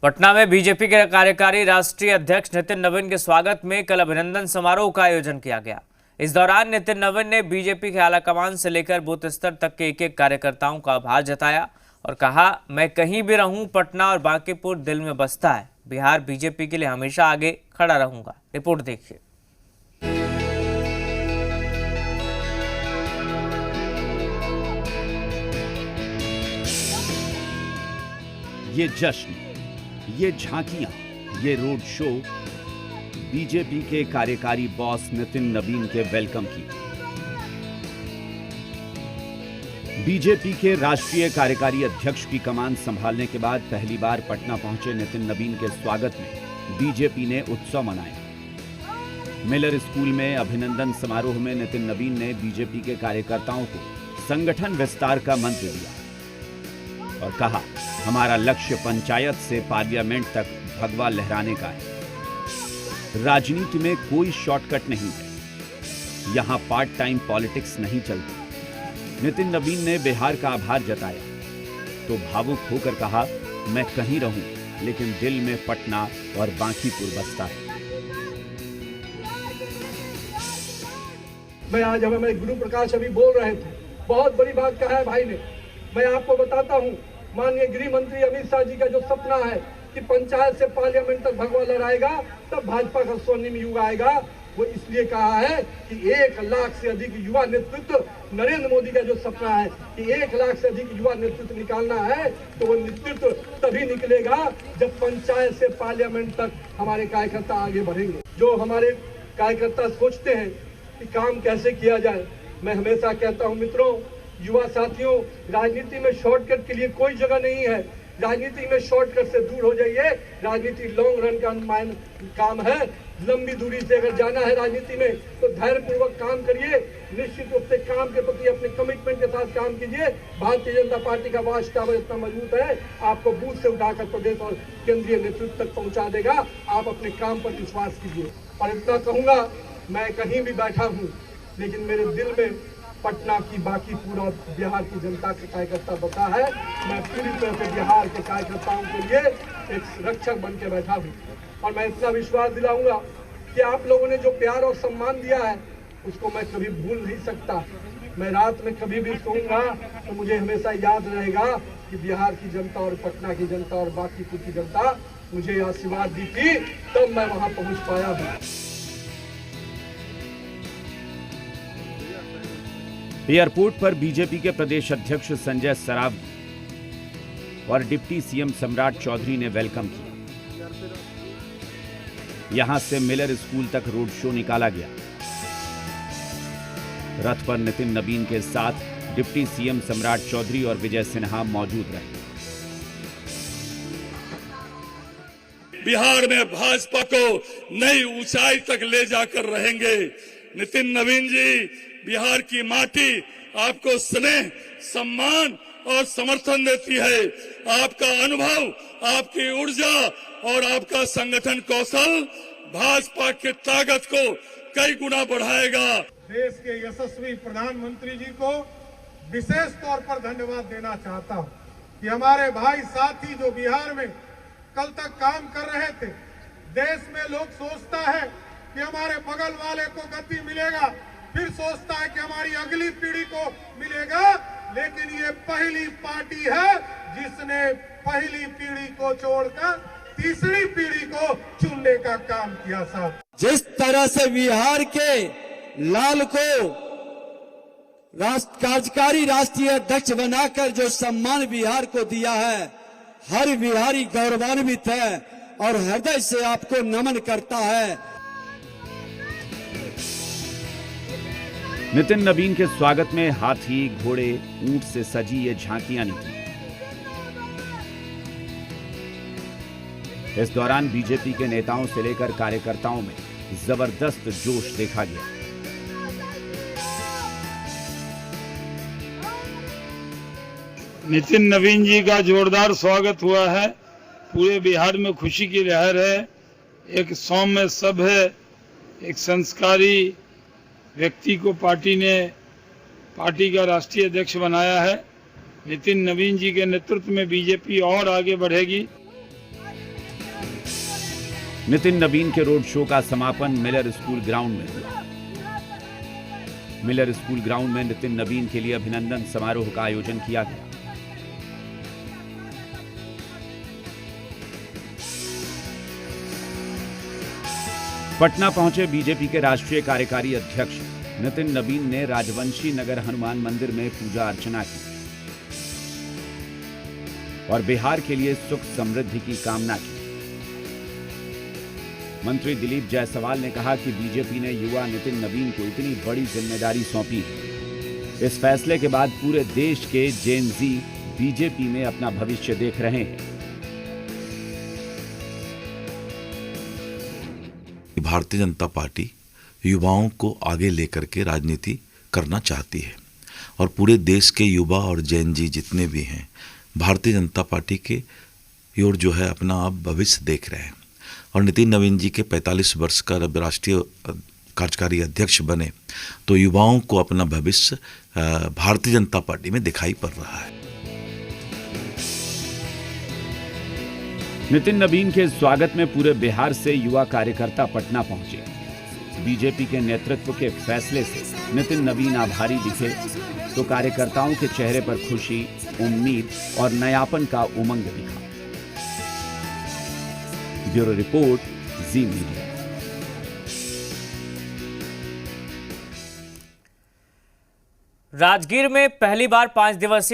पटना में बीजेपी के कार्यकारी राष्ट्रीय अध्यक्ष नितिन नवीन के स्वागत में कल अभिनंदन समारोह का आयोजन किया गया। इस दौरान नितिन नवीन ने बीजेपी के आलाकमान से लेकर बूथ स्तर तक के एक कार्यकर्ताओं का आभार जताया और कहा, मैं कहीं भी रहूं, पटना और बांकीपुर दिल में बसता है। बिहार बीजेपी के लिए हमेशा आगे खड़ा रहूंगा। रिपोर्ट देखिए। ये जश्न, ये झांकियां, ये रोड शो बीजेपी के कार्यकारी बॉस नितिन नवीन के वेलकम की। बीजेपी के राष्ट्रीय कार्यकारी अध्यक्ष की कमान संभालने के बाद पहली बार पटना पहुंचे नितिन नवीन के स्वागत में बीजेपी ने उत्सव मनाए। मिलर स्कूल में अभिनंदन समारोह में नितिन नवीन ने बीजेपी के कार्यकर्ताओं को संगठन विस्तार का मंत्र दिया और कहा, हमारा लक्ष्य पंचायत से पार्लियामेंट तक भगवा लहराने का है। राजनीति में कोई शॉर्टकट नहीं है, यहां पार्ट टाइम पॉलिटिक्स नहीं चलती। नितिन नवीन ने बिहार का आभार जताया तो भावुक होकर कहा, मैं कहीं रहूं लेकिन दिल में पटना और बांकीपुर बसता है। मैं आज हमें गुरु प्रकाश अभी बोल रहे थे, बहुत बड़ी बात कहा है भाई ने। मैं आपको बताता हूं, माननीय गृह मंत्री अमित शाह जी का जो सपना है कि पंचायत से पार्लियामेंट तक भगवा लहराएगा, तब भाजपा का स्वर्णिम युग आएगा। वो इसलिए कहा है कि 1 लाख से अधिक युवा नेतृत्व, नरेंद्र मोदी का जो सपना है कि 1 लाख से अधिक युवा नेतृत्व निकालना है, तो वो नेतृत्व तभी निकलेगा जब पंचायत से पार्लियामेंट तक हमारे कार्यकर्ता आगे बढ़ेंगे। जो हमारे कार्यकर्ता सोचते हैं कि काम कैसे किया जाए, मैं हमेशा कहता हूँ मित्रों, युवा साथियों, राजनीति में शॉर्टकट के लिए कोई जगह नहीं है। राजनीति में शॉर्टकट से दूर हो जाइए। राजनीति लॉन्ग रन का काम है। लंबी दूरी से अगर जाना है राजनीति में तो धैर्यपूर्वक काम करिए। निश्चित रूप से काम के प्रति अपने कमिटमेंट के साथ काम कीजिए। भारतीय जनता पार्टी का वाच टावर इतना मजबूत है, आपको बूथ से उठाकर प्रदेश और केंद्रीय नेतृत्व तक पहुंचा देगा। आप अपने काम पर विश्वास कीजिए। और इतना कहूंगा, मैं कहीं भी बैठा हूँ लेकिन मेरे दिल में पटना की बाकी पूरा बिहार की जनता का कार्यकर्ता बता है। मैं पूरी तरह से बिहार के कार्यकर्ताओं के लिए एक रक्षक बन के बैठा हूँ और मैं इतना विश्वास दिलाऊंगा कि आप लोगों ने जो प्यार और सम्मान दिया है उसको मैं कभी भूल नहीं सकता। मैं रात में कभी भी सोऊंगा तो मुझे हमेशा याद रहेगा कि बिहार की जनता और पटना की जनता और बाकीपुर की जनता मुझे आशीर्वाद दी थी, तब मैं वहां पहुंच पाया हूँ। एयरपोर्ट पर बीजेपी के प्रदेश अध्यक्ष संजय सरावगी और डिप्टी सीएम सम्राट चौधरी ने वेलकम किया। यहां से मिलर स्कूल तक रोड शो निकाला गया। रथ पर नितिन नवीन के साथ डिप्टी सीएम सम्राट चौधरी और विजय सिन्हा मौजूद रहे। बिहार में भाजपा को नई ऊंचाई तक ले जाकर रहेंगे। नितिन नवीन जी, बिहार की माटी आपको स्नेह, सम्मान और समर्थन देती है। आपका अनुभव, आपकी ऊर्जा और आपका संगठन कौशल भाजपा की ताकत को कई गुना बढ़ाएगा। देश के यशस्वी प्रधानमंत्री जी को विशेष तौर पर धन्यवाद देना चाहता हूं कि हमारे भाई साथी जो बिहार में कल तक काम कर रहे थे। देश में लोग सोचता है कि हमारे बगल वाले को गति मिलेगा, फिर सोचता है कि हमारी अगली पीढ़ी को मिलेगा, लेकिन ये पहली पार्टी है जिसने पहली पीढ़ी को छोड़कर तीसरी पीढ़ी को चुनने का काम किया। साहब, जिस तरह से बिहार के लाल को कार्यकारी राष्ट्रीय अध्यक्ष बनाकर जो सम्मान बिहार को दिया है, हर बिहारी गौरवान्वित है और हृदय से आपको नमन करता है। नितिन नवीन के स्वागत में हाथी, घोड़े, ऊंट से सजी ये झांकियां निकली। इस दौरान बीजेपी के नेताओं से लेकर कार्यकर्ताओं में जबरदस्त जोश देखा गया। नितिन नवीन जी का जोरदार स्वागत हुआ है। पूरे बिहार में खुशी की लहर है। एक सौम्य सभ्य, एक संस्कारी व्यक्ति को पार्टी ने पार्टी का राष्ट्रीय अध्यक्ष बनाया है। नितिन नवीन जी के नेतृत्व में बीजेपी और आगे बढ़ेगी। नितिन नवीन के रोड शो का समापन मिलर स्कूल ग्राउंड में हुआ। मिलर स्कूल ग्राउंड में नितिन नवीन के लिए अभिनंदन समारोह का आयोजन किया गया। पटना पहुंचे बीजेपी के राष्ट्रीय कार्यकारी अध्यक्ष नितिन नवीन ने राजवंशी नगर हनुमान मंदिर में पूजा अर्चना की और बिहार के लिए सुख समृद्धि की कामना की। मंत्री दिलीप जायसवाल ने कहा कि बीजेपी ने युवा नितिन नवीन को इतनी बड़ी जिम्मेदारी सौंपी है। इस फैसले के बाद पूरे देश के जेन जी बीजेपी में अपना भविष्य देख रहे हैं। भारतीय जनता पार्टी युवाओं को आगे लेकर के राजनीति करना चाहती है और पूरे देश के युवा और जैन जी जितने भी हैं भारतीय जनता पार्टी के ओर जो है अपना आप भविष्य देख रहे हैं। और नितिन नवीन जी के 45 वर्ष का राष्ट्रीय कार्यकारी अध्यक्ष बने तो युवाओं को अपना भविष्य भारतीय जनता पार्टी में दिखाई पड़ रहा है। नितिन नवीन के स्वागत में पूरे बिहार से युवा कार्यकर्ता पटना पहुंचे। बीजेपी के नेतृत्व के फैसले से नितिन नवीन आभारी दिखे तो कार्यकर्ताओं के चेहरे पर खुशी, उम्मीद और नयापन का उमंग दिखा। ब्यूरो रिपोर्ट, जी मीडिया। राजगीर में पहली बार 5 दिवसीय